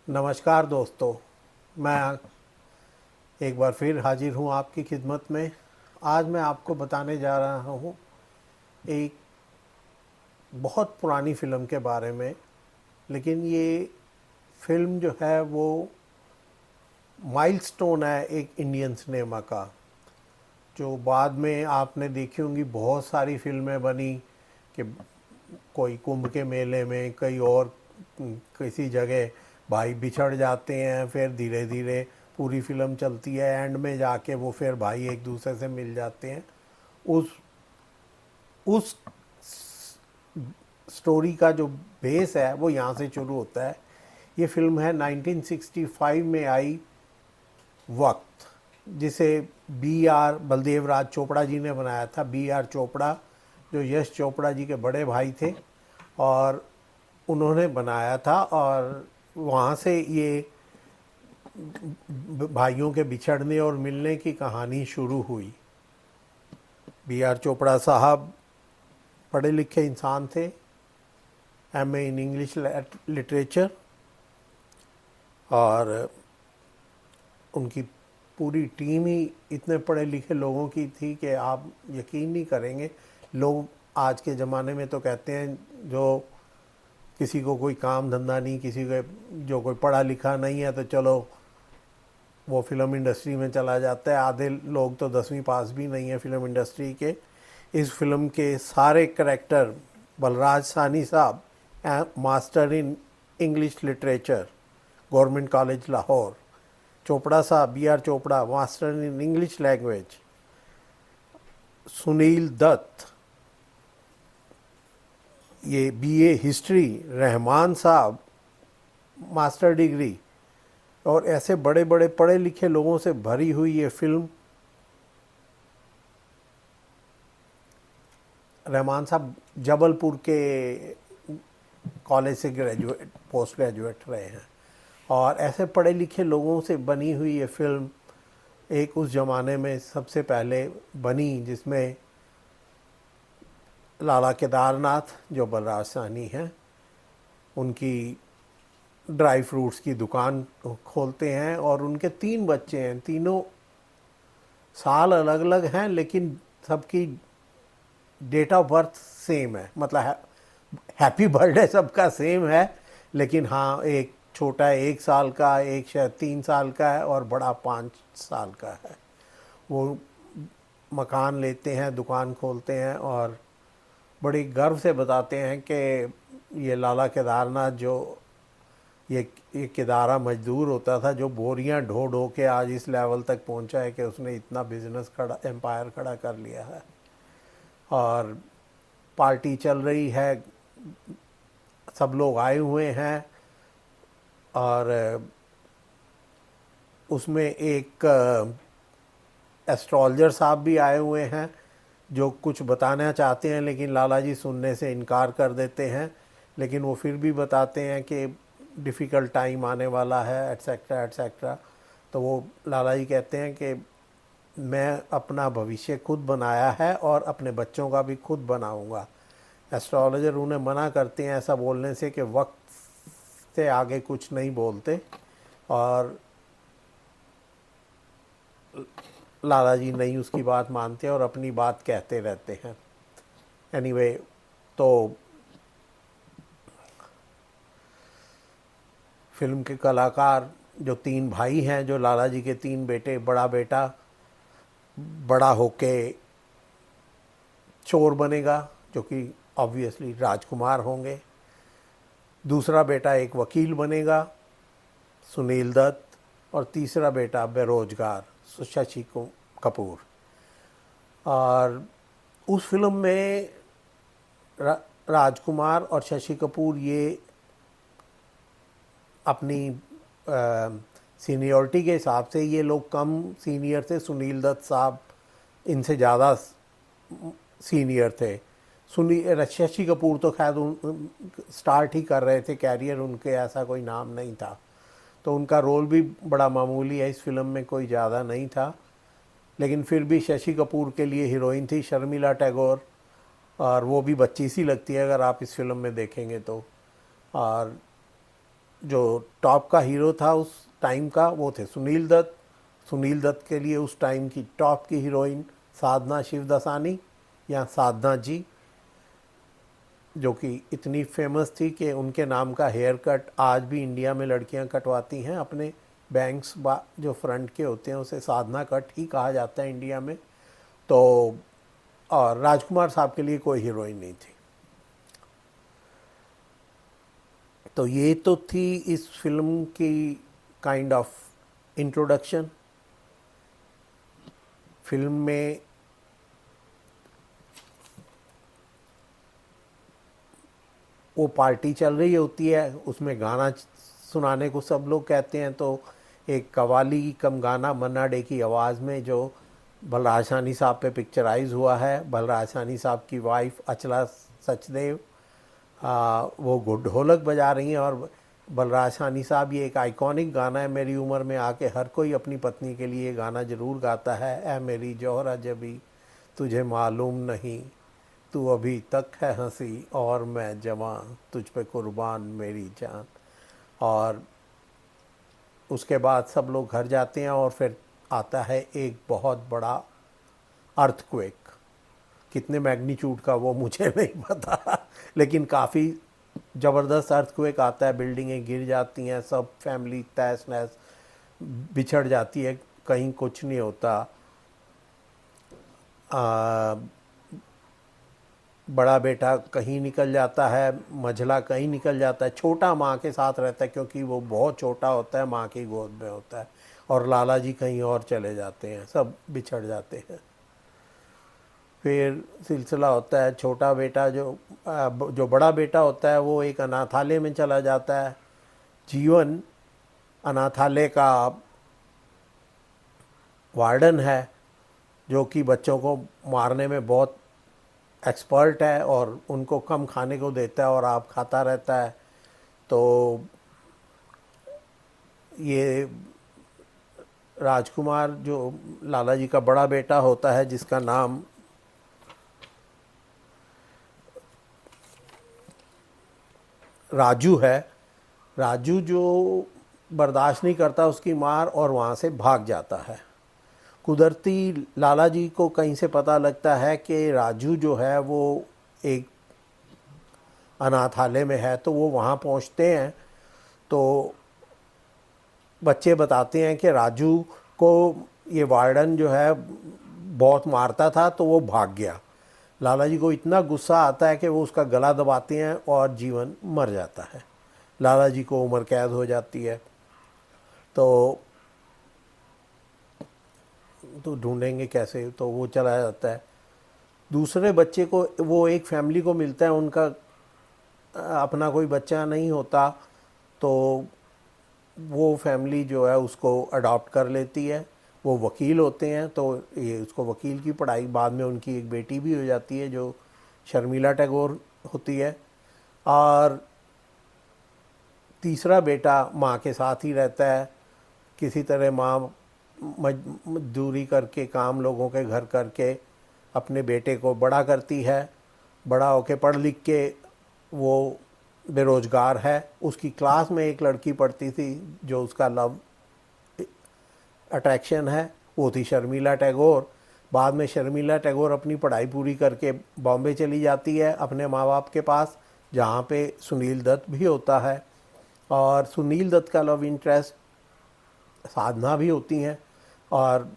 नमस्कार दोस्तों। मैं एक बार फिर हाजिर हूँ आपकी खिदमत में। आज मैं आपको बताने जा रहा हूँ एक बहुत पुरानी फ़िल्म के बारे में। लेकिन ये फ़िल्म जो है वो माइलस्टोन है एक इंडियन सिनेमा का, जो बाद में आपने देखी होंगी। बहुत सारी फ़िल्में बनी कि कोई कुंभ के मेले में, कई और किसी जगह भाई बिछड़ जाते हैं, फिर धीरे धीरे पूरी फिल्म चलती है, एंड में जाके वो फिर भाई एक दूसरे से मिल जाते हैं। उस उस स्टोरी का जो बेस है वो यहाँ से शुरू होता है। ये फिल्म है 1965 में आई वक्त, जिसे बी आर बलदेव राज चोपड़ा जी ने बनाया था। बी आर चोपड़ा जो यश चोपड़ा जी के बड़े भाई थे, और उन्होंने बनाया था। और वहाँ से ये भाइयों के बिछड़ने और मिलने की कहानी शुरू हुई। बी आर चोपड़ा साहब पढ़े लिखे इंसान थे, एमए इन इंग्लिश लिटरेचर, और उनकी पूरी टीम ही इतने पढ़े लिखे लोगों की थी कि आप यकीन नहीं करेंगे। लोग आज के ज़माने में तो कहते हैं जो किसी को कोई काम धंधा नहीं, किसी को जो कोई पढ़ा लिखा नहीं है तो चलो वो फिल्म इंडस्ट्री में चला जाता है। आधे लोग तो 10वीं पास भी नहीं है फिल्म इंडस्ट्री के। इस फिल्म के सारे करेक्टर, बलराज साहनी साहब master in English literature, government college Lahore. Chopra साहब, B R Chopra, master in English language. Sunil Dutt, ये बीए हिस्ट्री। रहमान साहब, मास्टर डिग्री। और ऐसे बड़े बड़े पढ़े लिखे लोगों से भरी हुई ये फिल्म। रहमान साहब जबलपुर के कॉलेज से ग्रेजुएट, पोस्ट ग्रेजुएट रहे हैं। और ऐसे पढ़े लिखे लोगों से बनी हुई ये फिल्म एक उस ज़माने में सबसे पहले बनी, जिसमें लाला केदारनाथ जो बलराज साहनी हैं, उनकी ड्राई फ्रूट्स की दुकान खोलते हैं। और उनके 3 बच्चे हैं, तीनों साल अलग अलग हैं, लेकिन सबकी डेट ऑफ बर्थ सेम है। मतलब हैप्पी बर्थडे सबका सेम है, लेकिन हाँ, एक छोटा 1 साल का, एक शायद 3 साल का है, और बड़ा 5 साल का है। वो मकान लेते हैं, दुकान खोलते हैं, और बड़ी गर्व से बताते हैं कि ये लाला केदारनाथ जो ये किदारा मजदूर होता था, जो बोरियां ढो ढो के आज इस लेवल तक पहुंचा है कि उसने इतना बिजनेस खड़ा, एम्पायर खड़ा कर लिया है। और पार्टी चल रही है, सब लोग आए हुए हैं, और उसमें एक एस्ट्रोलॉजर साहब भी आए हुए हैं जो कुछ बताना चाहते हैं, लेकिन लाला जी सुनने से इनकार कर देते हैं। लेकिन वो फिर भी बताते हैं कि डिफ़िकल्ट टाइम आने वाला है, एट्सेट्रा एट्सेट्रा। तो वो लाला जी कहते हैं कि मैं अपना भविष्य खुद बनाया है और अपने बच्चों का भी खुद बनाऊंगा। एस्ट्रोलॉजर उन्हें मना करते हैं ऐसा बोलने से कि वक्त से आगे कुछ नहीं बोलते, और लाला जी नहीं उसकी बात मानते और अपनी बात कहते रहते हैं। एनीवे, तो फिल्म के कलाकार जो 3 भाई हैं, जो लाला जी के 3 बेटे, बड़ा बेटा बड़ा होके चोर बनेगा, जो कि ऑब्वियसली राजकुमार होंगे। दूसरा बेटा एक वकील बनेगा, सुनील दत्त। और तीसरा बेटा बेरोजगार, शशि कपूर। और उस फिल्म में राजकुमार और शशि कपूर ये अपनी सीनियरिटी के हिसाब से ये लोग कम सीनियर थे। सुनील दत्त साहब इनसे ज़्यादा सीनियर थे। शशि कपूर तो खैर स्टार्ट ही कर रहे थे कैरियर, उनके ऐसा कोई नाम नहीं था, तो उनका रोल भी बड़ा मामूली है इस फिल्म में, कोई ज़्यादा नहीं था। लेकिन फिर भी शशि कपूर के लिए हीरोइन थी शर्मिला टैगोर, और वो भी बच्ची सी लगती है अगर आप इस फिल्म में देखेंगे तो। और जो टॉप का हीरो था उस टाइम का वो थे सुनील दत्त। सुनील दत्त के लिए उस टाइम की टॉप की हीरोइन साधना शिवदसानी या साधना जी, जो कि इतनी फेमस थी कि उनके नाम का हेयर कट आज भी इंडिया में लड़कियां कटवाती हैं अपने बैंग्स जो फ्रंट के होते हैं उसे साधना कट ही कहा जाता है इंडिया में। तो और राजकुमार साहब के लिए कोई हीरोइन नहीं थी। तो ये तो थी इस फिल्म की काइंड ऑफ इंट्रोडक्शन। फिल्म में वो पार्टी चल रही होती है, उसमें गाना सुनाने को सब लोग कहते हैं, तो एक कवाली कम गाना मन्ना डे की आवाज़ में जो बलराज साहनी साहब पे पिक्चराइज हुआ है, बलराज साहनी साहब की वाइफ अचला सचदेव वो ढोलक बजा रही हैं। और बलराज साहनी साहब, ये एक आइकॉनिक गाना है, मेरी उम्र में आके हर कोई अपनी पत्नी के लिए गाना ज़रूर गाता है, ऐ मेरी जौहरा जबी तुझे मालूम नहीं, तू अभी तक है हंसी और मैं जवान, तुझ पे कुर्बान मेरी जान। और उसके बाद सब लोग घर जाते हैं और फिर आता है एक बहुत बड़ा अर्थक्वेक। कितने मैग्नीट्यूड का वो मुझे नहीं पता, लेकिन काफ़ी ज़बरदस्त अर्थक्वेक आता है, बिल्डिंगें गिर जाती हैं, सब फैमिली तहस नहस बिछड़ जाती है, कहीं कुछ नहीं होता। बड़ा बेटा कहीं निकल जाता है, मझला कहीं निकल जाता है, छोटा माँ के साथ रहता है क्योंकि वो बहुत छोटा होता है, माँ की गोद में होता है, और लाला जी कहीं और चले जाते हैं, सब बिछड़ जाते हैं। फिर सिलसिला होता है, छोटा बेटा जो बड़ा बेटा होता है वो एक अनाथालय में चला जाता है। जीवन अनाथालय का वार्डन है, जो कि बच्चों को मारने में बहुत एक्सपर्ट है और उनको कम खाने को देता है और आप खाता रहता है। तो ये राजकुमार जो लाला जी का बड़ा बेटा होता है, जिसका नाम राजू है, राजू जो बर्दाश्त नहीं करता उसकी मार और वहाँ से भाग जाता है। कुदरती लाला जी को कहीं से पता लगता है कि राजू जो है वो एक अनाथालय में है, तो वो वहाँ पहुँचते हैं। तो बच्चे बताते हैं कि राजू को ये वार्डन जो है बहुत मारता था, तो वो भाग गया। लाला जी को इतना गुस्सा आता है कि वो उसका गला दबाते हैं और जीवन मर जाता है। लाला जी को उम्र कैद हो जाती है। तो ढूंढेंगे कैसे, तो वो चला जाता है। दूसरे बच्चे को, वो एक फैमिली को मिलता है, उनका अपना कोई बच्चा नहीं होता, तो वो फैमिली जो है उसको अडॉप्ट कर लेती है। वो वकील होते हैं, तो ये उसको वकील की पढ़ाई, बाद में उनकी एक बेटी भी हो जाती है जो शर्मिला टैगोर होती है। और तीसरा बेटा माँ के साथ ही रहता है, किसी तरह माँ मजदूरी करके, काम लोगों के घर करके अपने बेटे को बड़ा करती है। बड़ा होके पढ़ लिख के वो बेरोज़गार है। उसकी क्लास में एक लड़की पढ़ती थी जो उसका लव अट्रैक्शन है, वो थी शर्मिला टैगोर। बाद में शर्मिला टैगोर अपनी पढ़ाई पूरी करके बॉम्बे चली जाती है अपने माँ बाप के पास, जहाँ पे सुनील दत्त भी होता है। और सुनील दत्त का लव इंटरेस्ट साधना भी होती हैं। और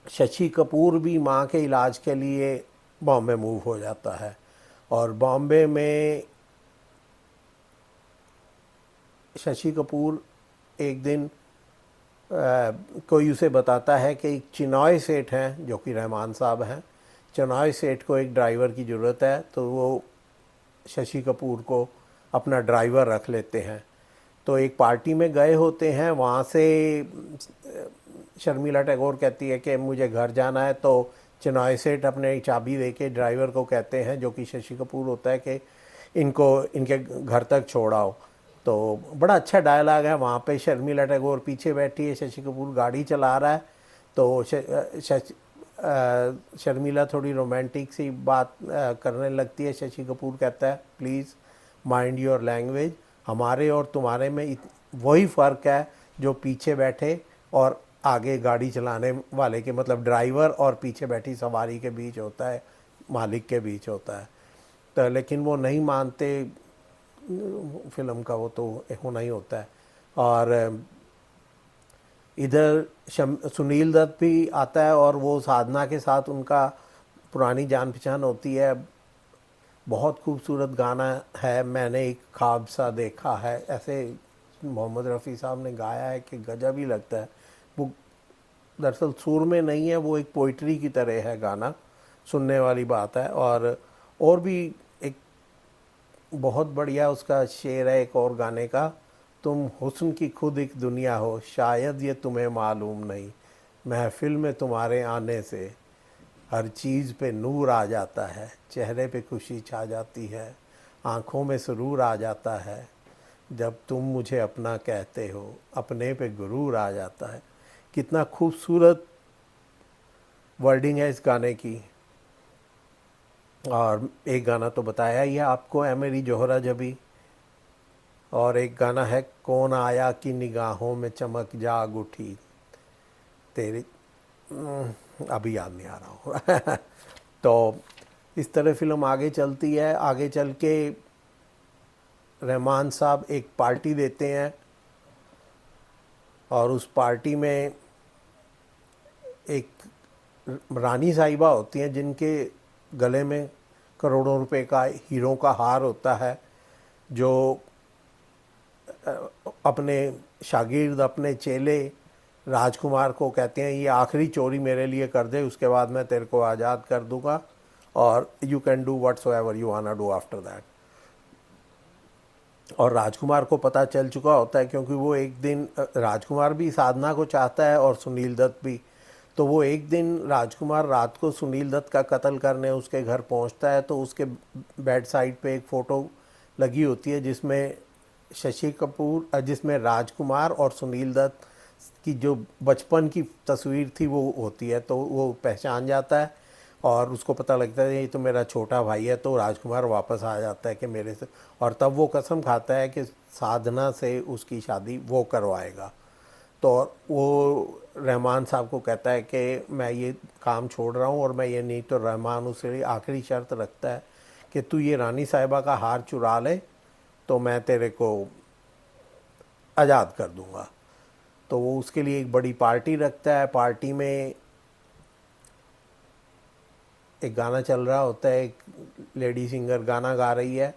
शशि कपूर भी माँ के इलाज के लिए बॉम्बे मूव हो जाता है। और बॉम्बे में शशि कपूर एक दिन कोई उसे बताता है कि एक चिनॉय सेठ हैं, जो कि रहमान साहब हैं, चिनॉय सेठ को एक ड्राइवर की ज़रूरत है, तो वो शशि कपूर को अपना ड्राइवर रख लेते हैं। तो एक पार्टी में गए होते हैं, वहाँ से शर्मिला टैगोर कहती है कि मुझे घर जाना है, तो चिनॉय सेठ अपने चाबी दे के ड्राइवर को कहते हैं, जो कि शशि कपूर होता है, कि इनको इनके घर तक छोड़ाओ। तो बड़ा अच्छा डायलॉग है वहाँ पे। शर्मिला टैगोर पीछे बैठी है, शशि कपूर गाड़ी चला रहा है, तो शर्मिला थोड़ी रोमांटिक सी बात करने लगती है। शशि कपूर कहता है, प्लीज़ माइंड योर लैंग्वेज, हमारे और तुम्हारे में वही फ़र्क है जो पीछे बैठे और आगे गाड़ी चलाने वाले के, मतलब ड्राइवर और पीछे बैठी सवारी के बीच होता है, मालिक के बीच होता है। तो लेकिन वो नहीं मानते, फिल्म का वो तो होना ही होता है। और इधर सुनील दत्त भी आता है और वो साधना के साथ उनका पुरानी जान पहचान होती है। बहुत खूबसूरत गाना है, मैंने एक ख्वाब सा देखा है, ऐसे मोहम्मद रफ़ी साहब ने गाया है कि गजब ही लगता है। वो दरअसल सुर में नहीं है, वो एक पोइट्री की तरह है गाना, सुनने वाली बात है। और भी एक बहुत बढ़िया उसका शेर है एक और गाने का, तुम हुस्न की खुद एक दुनिया हो, शायद ये तुम्हें मालूम नहीं, महफिल में तुम्हारे आने से हर चीज़ पे नूर आ जाता है, चेहरे पे खुशी छा जाती है, आँखों में सुरूर आ जाता है, जब तुम मुझे अपना कहते हो, अपने पे गुरूर आ जाता है। कितना खूबसूरत वर्डिंग है इस गाने की। और एक गाना तो बताया ही है आपको, है मेरी जोहरा जबी। और एक गाना है, कौन आया कि निगाहों में चमक जाग उठी तेरी, अभी याद नहीं आ रहा हूँ तो इस तरह फिल्म आगे चलती है। आगे चल के रहमान साहब एक पार्टी देते हैं और उस पार्टी में एक रानी साहिबा होती हैं जिनके गले में करोड़ों रुपए का हीरों का हार होता है, जो अपने शागिर्द, अपने चेले राजकुमार को कहते हैं ये आखिरी चोरी मेरे लिए कर दे, उसके बाद मैं तेरे को आज़ाद कर दूंगा और you can do whatsoever you want to do after that. और राजकुमार को पता चल चुका होता है, क्योंकि वो एक दिन राजकुमार भी साधना को चाहता है और सुनील दत्त भी। तो वो एक दिन राजकुमार रात को सुनील दत्त का कत्ल करने उसके घर पहुंचता है, तो उसके बेड साइड पे एक फ़ोटो लगी होती है जिसमें शशि कपूर, जिसमें राजकुमार और सुनील दत्त की जो बचपन की तस्वीर थी वो होती है। तो वो पहचान जाता है और उसको पता लगता है ये तो मेरा छोटा भाई है। तो राजकुमार वापस आ जाता है कि मेरे से, और तब वो कसम खाता है कि साधना से उसकी शादी वो करवाएगा। तो वो रहमान साहब को कहता है कि मैं ये काम छोड़ रहा हूँ और मैं ये नहीं, तो रहमान उसके आखिरी शर्त रखता है कि तू ये रानी साहिबा का हार चुरा ले तो मैं तेरे को आज़ाद कर दूंगा। तो वो उसके लिए एक बड़ी पार्टी रखता है। पार्टी में एक गाना चल रहा होता है, एक लेडी सिंगर गाना गा रही है।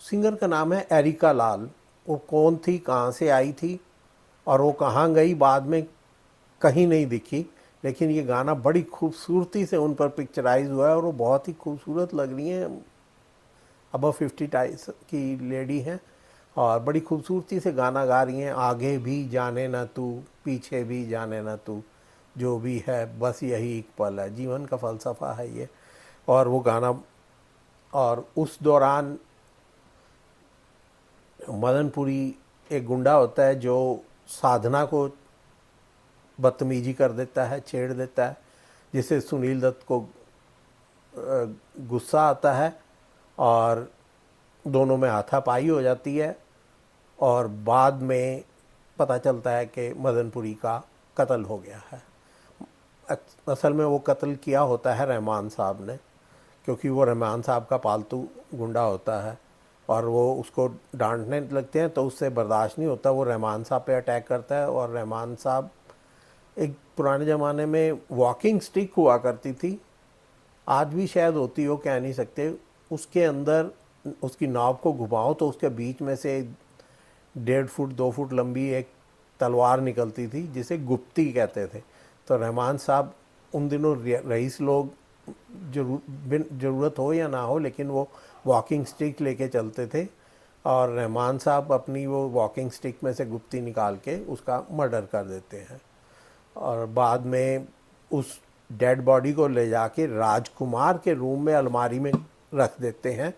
सिंगर का नाम है एरिका लाल। वो कौन थी, कहाँ से आई थी और वो कहाँ गई बाद में कहीं नहीं दिखी, लेकिन ये गाना बड़ी खूबसूरती से उन पर पिक्चराइज हुआ है और वो बहुत ही खूबसूरत लग रही हैं। अबव 50 टाइस की लेडी हैं और बड़ी खूबसूरती से गाना गा रही हैं। आगे भी जाने ना तू, पीछे भी जाने ना तू, जो भी है बस यही एक पल है, जीवन का फ़लसफ़ा है ये। और वो गाना, और उस दौरान मदनपुरी एक गुंडा होता है जो साधना को बदतमीजी कर देता है, छेड़ देता है, जिससे सुनील दत्त को गुस्सा आता है और दोनों में हाथापाई हो जाती है। और बाद में पता चलता है कि मदनपुरी का कत्ल हो गया है। असल में वो कत्ल किया होता है रहमान साहब ने, क्योंकि वो रहमान साहब का पालतू गुंडा होता है और वो उसको डांटने लगते हैं तो उससे बर्दाश्त नहीं होता, वो रहमान साहब पे अटैक करता है। और रहमान साहब, एक पुराने ज़माने में वॉकिंग स्टिक हुआ करती थी, आज भी शायद होती हो, कह नहीं सकते, उसके अंदर उसकी नाव को घुमाओ तो उसके बीच में से 1.5 फुट 2 फुट लंबी एक तलवार निकलती थी जिसे गुप्ती कहते थे। तो रहमान साहब उन दिनों रईस लोग ज़रूरत हो या ना हो लेकिन वो वॉकिंग स्टिक लेके चलते थे और रहमान साहब अपनी वो वॉकिंग स्टिक में से गुप्ती निकाल के उसका मर्डर कर देते हैं। और बाद में उस डेड बॉडी को ले जाके राजकुमार के रूम में अलमारी में रख देते हैं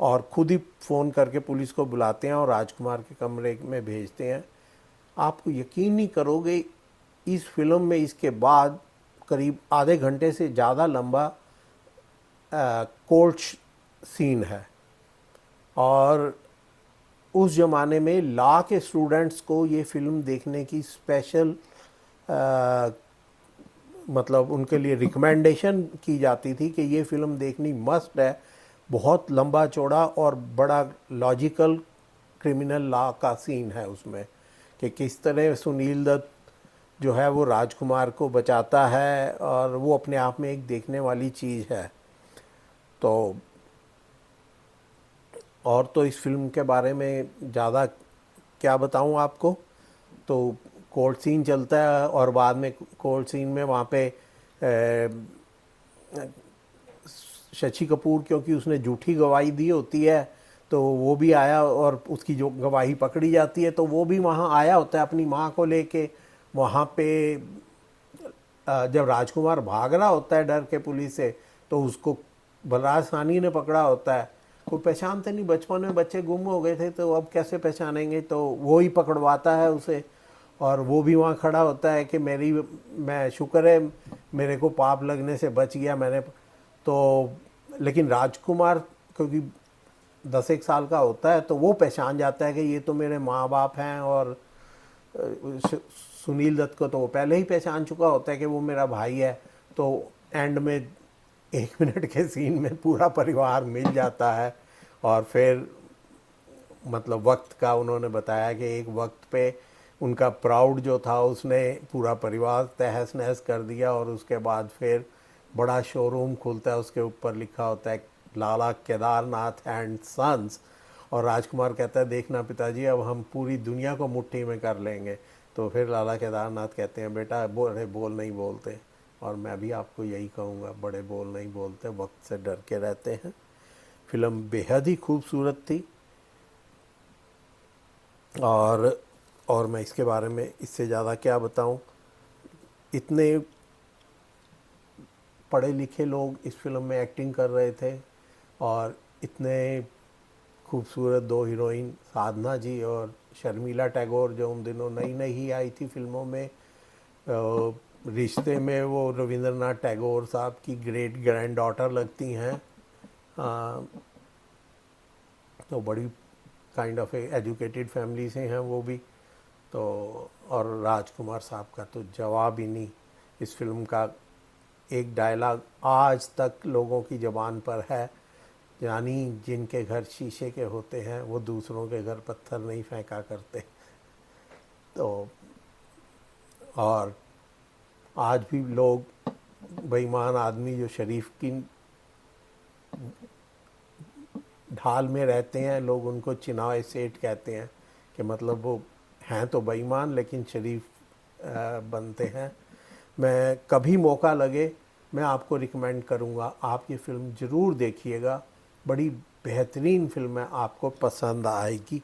और खुद ही फ़ोन करके पुलिस को बुलाते हैं और राजकुमार के कमरे में भेजते हैं। आपको यकीन नहीं करोगे, इस फिल्म में इसके बाद करीब आधे घंटे से ज़्यादा लंबा कोर्ट सीन है और उस ज़माने में लॉ के स्टूडेंट्स को ये फ़िल्म देखने की स्पेशल मतलब उनके लिए रिकमेंडेशन की जाती थी कि ये फ़िल्म देखनी मस्ट है। बहुत लंबा चौड़ा और बड़ा लॉजिकल क्रिमिनल लॉ का सीन है उसमें, कि किस तरह सुनील दत्त जो है वो राजकुमार को बचाता है, और वो अपने आप में एक देखने वाली चीज़ है। तो और तो इस फिल्म के बारे में ज़्यादा क्या बताऊं आपको। तो कोर्ट सीन चलता है, और बाद में कोर्ट सीन में वहाँ पे शशि कपूर, क्योंकि उसने झूठी गवाही दी होती है, तो वो भी आया और उसकी जो गवाही पकड़ी जाती है, तो वो भी वहाँ आया होता है अपनी माँ को लेके वहाँ पे। जब राजकुमार भाग रहा होता है डर के पुलिस से, तो उसको बलराज साहनी ने पकड़ा होता है। कोई पहचानते नहीं, बचपन में बच्चे गुम हो गए थे तो अब कैसे पहचानेंगे, तो वो ही पकड़वाता है उसे। और वो भी वहाँ खड़ा होता है कि मैं शुक्र है मेरे को पाप लगने से बच गया मैंने। तो लेकिन राजकुमार क्योंकि 10 एक साल का होता है, तो वो पहचान जाता है कि ये तो मेरे माँ बाप हैं। और सुनील दत्त को तो वो पहले ही पहचान चुका होता है कि वो मेरा भाई है। तो एंड में 1 मिनट के सीन में पूरा परिवार मिल जाता है। और फिर मतलब वक्त का उन्होंने बताया कि एक वक्त पे उनका प्राउड जो था उसने पूरा परिवार तहस नहस कर दिया। और उसके बाद फिर बड़ा शोरूम खुलता है, उसके ऊपर लिखा होता है लाला केदारनाथ एंड सन्स। और राजकुमार कहता है देखना पिताजी, अब हम पूरी दुनिया को मुट्ठी में कर लेंगे। तो फिर लाला केदारनाथ कहते हैं बेटा बड़े बोल नहीं बोलते, और मैं भी आपको यही कहूँगा, बड़े बोल नहीं बोलते, वक्त से डर के रहते हैं। फिल्म बेहद ही खूबसूरत थी। और मैं इसके बारे में इससे ज़्यादा क्या बताऊं। इतने पढ़े लिखे लोग इस फिल्म में एक्टिंग कर रहे थे, और इतने खूबसूरत 2 हीरोइन साधना जी और शर्मिला टैगोर, जो उन दिनों नई नई ही आई थी फिल्मों में। रिश्ते में वो रविंद्रनाथ टैगोर साहब की ग्रेट ग्रैंड डॉटर लगती हैं। तो बड़ी काइंड ऑफ एजुकेटेड फैमिली से हैं वो भी। तो और राजकुमार साहब का तो जवाब ही नहीं। इस फिल्म का एक डायलॉग आज तक लोगों की ज़बान पर है, यानी जिनके घर शीशे के होते हैं वो दूसरों के घर पत्थर नहीं फेंका करते। तो और आज भी लोग बेईमान आदमी जो शरीफ की ढाल में रहते हैं, लोग उनको चिनाए सेठ कहते हैं, कि मतलब वो हैं तो बेईमान लेकिन शरीफ बनते हैं। मैं कभी मौका लगे मैं आपको रिकमेंड करूँगा, आप ये फ़िल्म ज़रूर देखिएगा। बड़ी बेहतरीन फिल्म है, आपको पसंद आएगी।